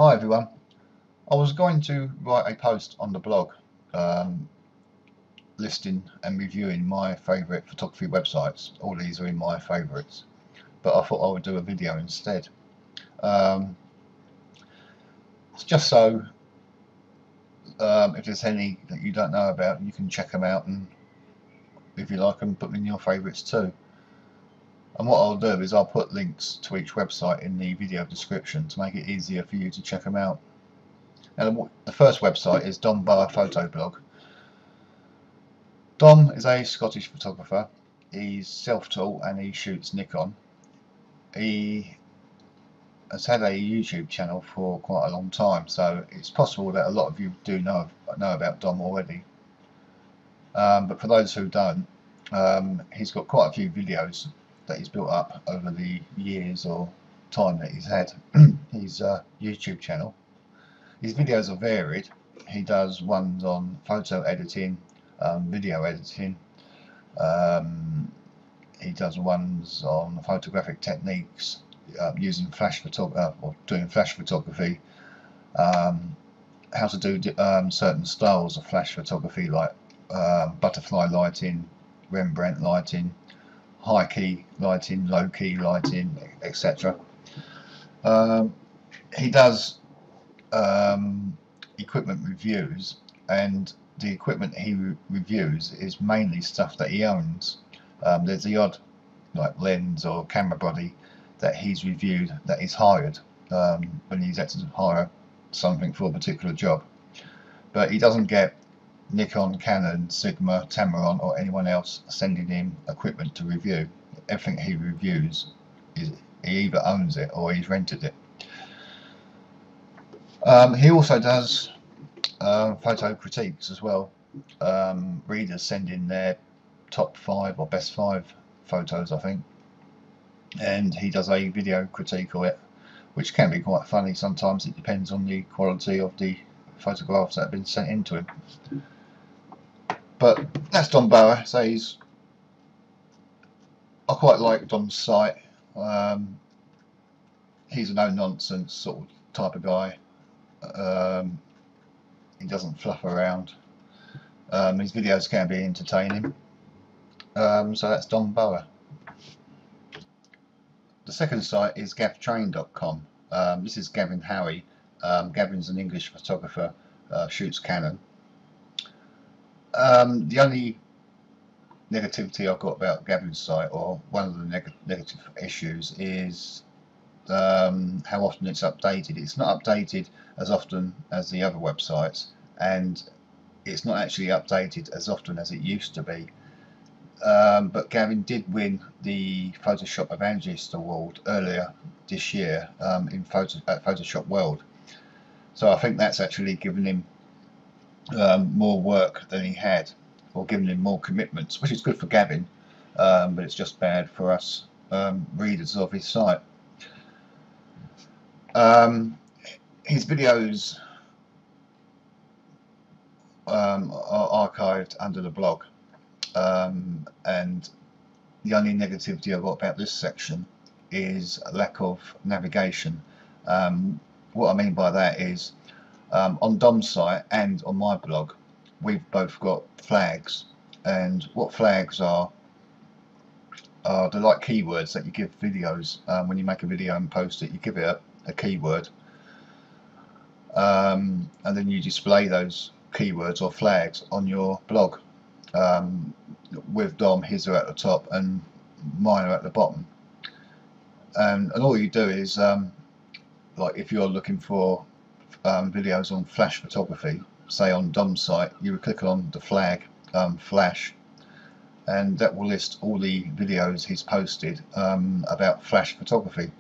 Hi everyone. I was going to write a post on the blog listing and reviewing my favourite photography websites. All these are in my favourites, but I thought I would do a video instead. It's just so if there's any that you don't know about, you can check them out, and if you like them, put them in your favourites too. And what I'll do is I'll put links to each website in the video description to make it easier for you to check them out. And the first website is Dom Bar Photo Blog. Dom is a Scottish photographer. He's self-taught and he shoots Nikon. He has had a YouTube channel for quite a long time, so it's possible that a lot of you do know about Dom already. But for those who don't, he's got quite a few videos that he's built up over the years or time that he's had his YouTube channel. His videos are varied. He does ones on photo editing, video editing. He does ones on photographic techniques, using flash photography or doing flash photography. How to do certain styles of flash photography, like butterfly lighting, Rembrandt lighting, high key lighting, low key lighting, etc. He does equipment reviews, and the equipment he reviews is mainly stuff that he owns. There's the odd like lens or camera body that he's reviewed that he's hired when he's had to hire something for a particular job, but he doesn't get Nikon, Canon, Sigma, Tamron or anyone else sending him equipment to review. Everything he reviews is he either owns it or he's rented it. He also does photo critiques as well. Readers send in their top 5 or best 5 photos, I think, and he does a video critique of it, which can be quite funny sometimes. It depends on the quality of the photographs that have been sent into him. But that's Dom Bauer. So I quite like Dom's site. He's a no-nonsense sort of type of guy. He doesn't fluff around. His videos can be entertaining. So that's Dom Bauer. The second site is gavtrain.com. This is Gavin Hoey. Gavin's an English photographer, shoots Canon. The only negativity I've got about Gavin's site, or one of the negative issues, is how often it's updated. It's not updated as often as the other websites, and it's not actually updated as often as it used to be. But Gavin did win the Photoshop Evangelist Award earlier this year at Photoshop World, so I think that's actually given him more work than he had, or given him more commitments, which is good for Gavin, but it's just bad for us readers of his site. His videos are archived under the blog, and the only negativity I've got about this section is a lack of navigation. What I mean by that is, on Dom's site and on my blog, we've both got flags, and what flags are they're like keywords that you give videos. When you make a video and post it, you give it a keyword, and then you display those keywords or flags on your blog. With Dom, his are at the top and mine are at the bottom, and all you do is, like if you're looking for videos on flash photography, say on Dom's site, you would click on the flag flash, and that will list all the videos he's posted about flash photography.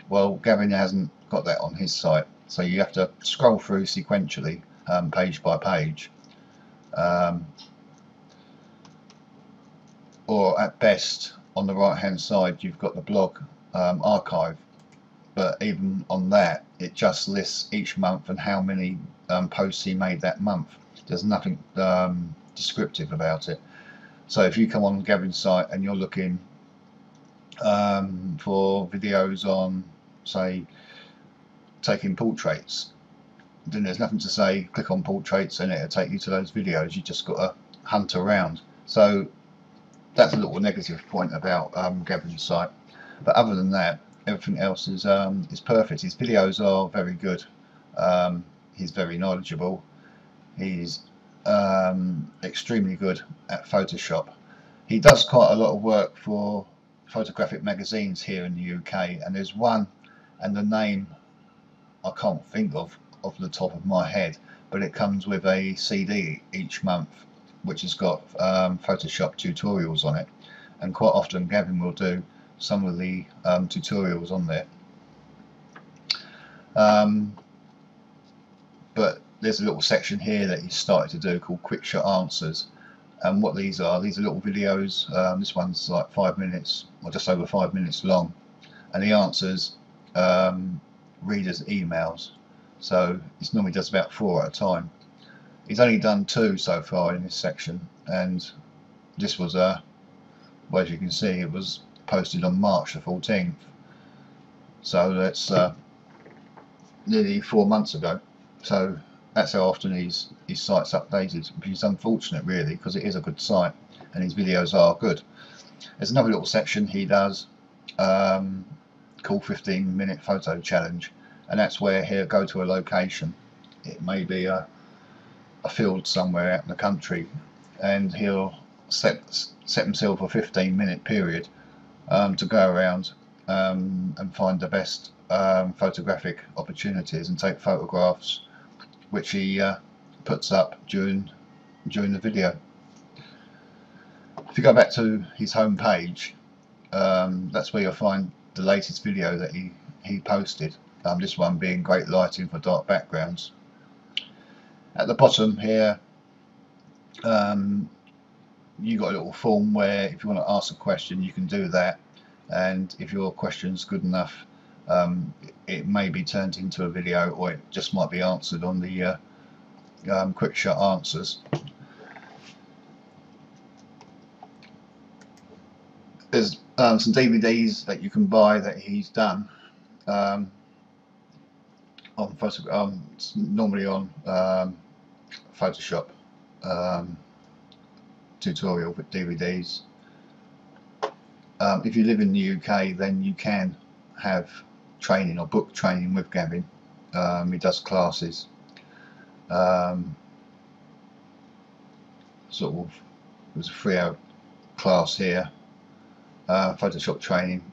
Well, Gavin hasn't got that on his site, so you have to scroll through sequentially, page by page, or at best on the right hand side you've got the blog archive, but even on that it just lists each month and how many posts he made that month. There's nothing descriptive about it. So if you come on Gavin's site and you're looking for videos on, say, taking portraits, then there's nothing to say click on portraits and it'll take you to those videos. You just got to hunt around. So that's a little negative point about Gavin's site, but other than that, everything else is perfect. His videos are very good. He's very knowledgeable. He's extremely good at Photoshop. He does quite a lot of work for photographic magazines here in the UK, and there's one, and the name I can't think of off the top of my head, but it comes with a CD each month which has got Photoshop tutorials on it, and quite often Gavin will do some of the tutorials on there. But there's a little section here that he's started to do called Quick Shot Answers, and what these are little videos. This one's like 5 minutes or just over 5 minutes long, and he answers readers' emails. So he normally does about 4 at a time. He's only done 2 so far in this section, and this was well, as you can see, it was posted on March the 14th, so that's nearly 4 months ago. So that's how often his site's updated, which is unfortunate really, because it is a good site and his videos are good. There's another little section he does called 15-minute photo challenge, and that's where he'll go to a location. It may be a field somewhere out in the country, and he'll set himself a 15-minute period to go around and find the best photographic opportunities and take photographs, which he puts up during the video. If you go back to his home page, that's where you'll find the latest video that he posted, this one being great lighting for dark backgrounds. At the bottom here, you got a little form where if you want to ask a question you can do that, and if your question's good enough, it may be turned into a video, or it just might be answered on the Quick Shot Answers. There's some DVDs that you can buy that he's done normally on Photoshop tutorial with DVDs. If you live in the UK, then you can have training or book training with Gavin. He does classes, sort of, there's a 3-hour class here, Photoshop training.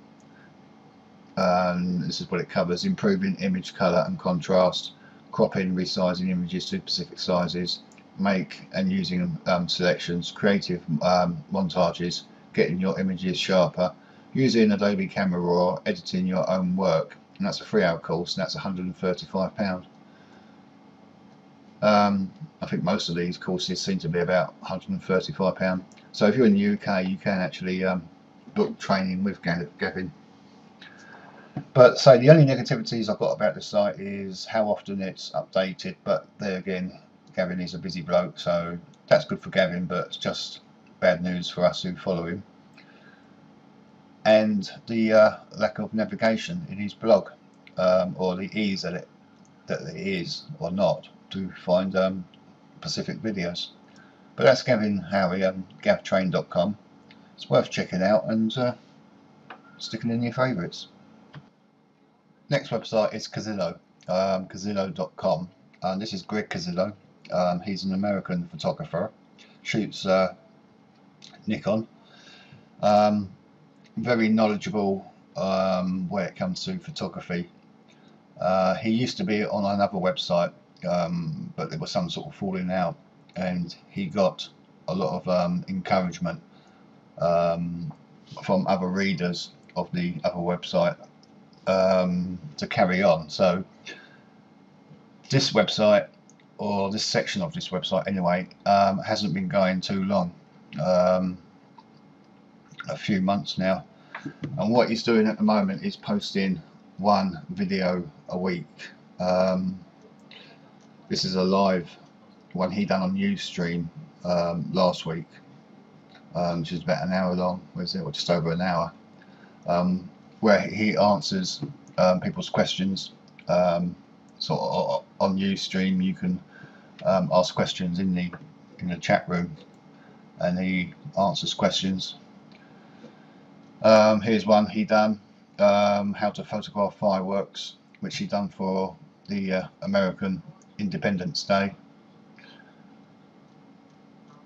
This is what it covers: improving image colour and contrast, cropping, resizing images to specific sizes, make and using selections, creative montages, getting your images sharper, using Adobe Camera Raw, editing your own work. And that's a 3-hour course, and that's £135. I think most of these courses seem to be about £135. So if you're in the UK, you can actually book training with Gavin. But so the only negativities I've got about the site is how often it's updated, but there again, Gavin is a busy bloke, so that's good for Gavin, but it's just bad news for us who follow him. And the lack of navigation in his blog, or the ease that it is or not to find specific videos. But that's Gavin Hoey, gavtrain.com. It's worth checking out and sticking in your favourites. Next website is Cazillo, Cazillo.com, and this is Greg Cazillo. He's an American photographer, shoots Nikon, very knowledgeable when it comes to photography. He used to be on another website, but there was some sort of falling out, and he got a lot of encouragement from other readers of the other website to carry on. So this website, or this section of this website anyway, hasn't been going too long, a few months now, and what he's doing at the moment is posting 1 video a week. This is a live one he done on Ustream last week, which is about an hour long, or just over an hour, where he answers people's questions sort of on Ustream, you can ask questions in the chat room, and he answers questions. Here's one he done, how to photograph fireworks, which he done for the American Independence Day.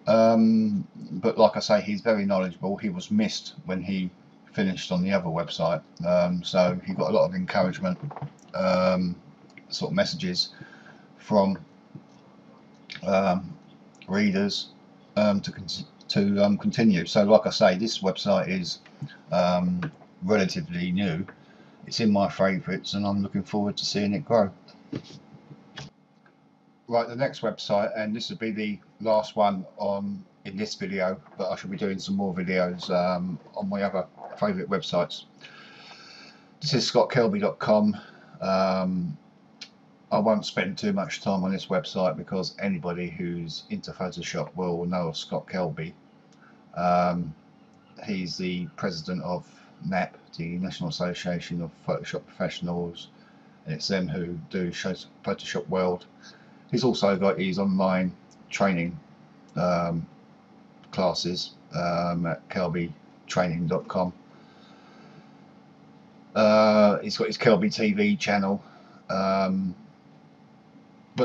But like I say, he's very knowledgeable. He was missed when he finished on the other website, so he got a lot of encouragement, sort of messages from readers to continue. So like I say, this website is relatively new. It's in my favourites, and I'm looking forward to seeing it grow. Right, the next website, and this will be the last one in this video, but I shall be doing some more videos on my other favourite websites. This is scottkelby.com. I won't spend too much time on this website because anybody who's into Photoshop will know of Scott Kelby. He's the president of NAP, the National Association of Photoshop Professionals, and it's them who do Photoshop World. He's also got his online training classes at kelbytraining.com. He's got his Kelby TV channel, but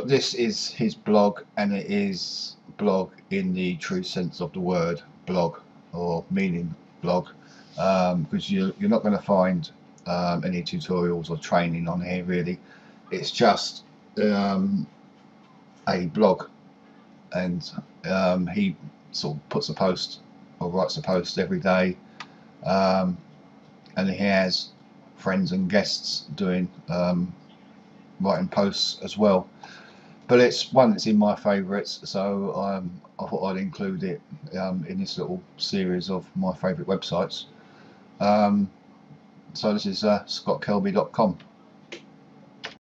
this is his blog, and it is blog in the true sense of the word blog, or meaning blog, because you're not going to find any tutorials or training on here really. It's just a blog, and he sort of puts a post or writes a post every day, and he has friends and guests doing writing posts as well. But it's one that's in my favourites, so I thought I'd include it in this little series of my favourite websites. So this is scottkelby.com.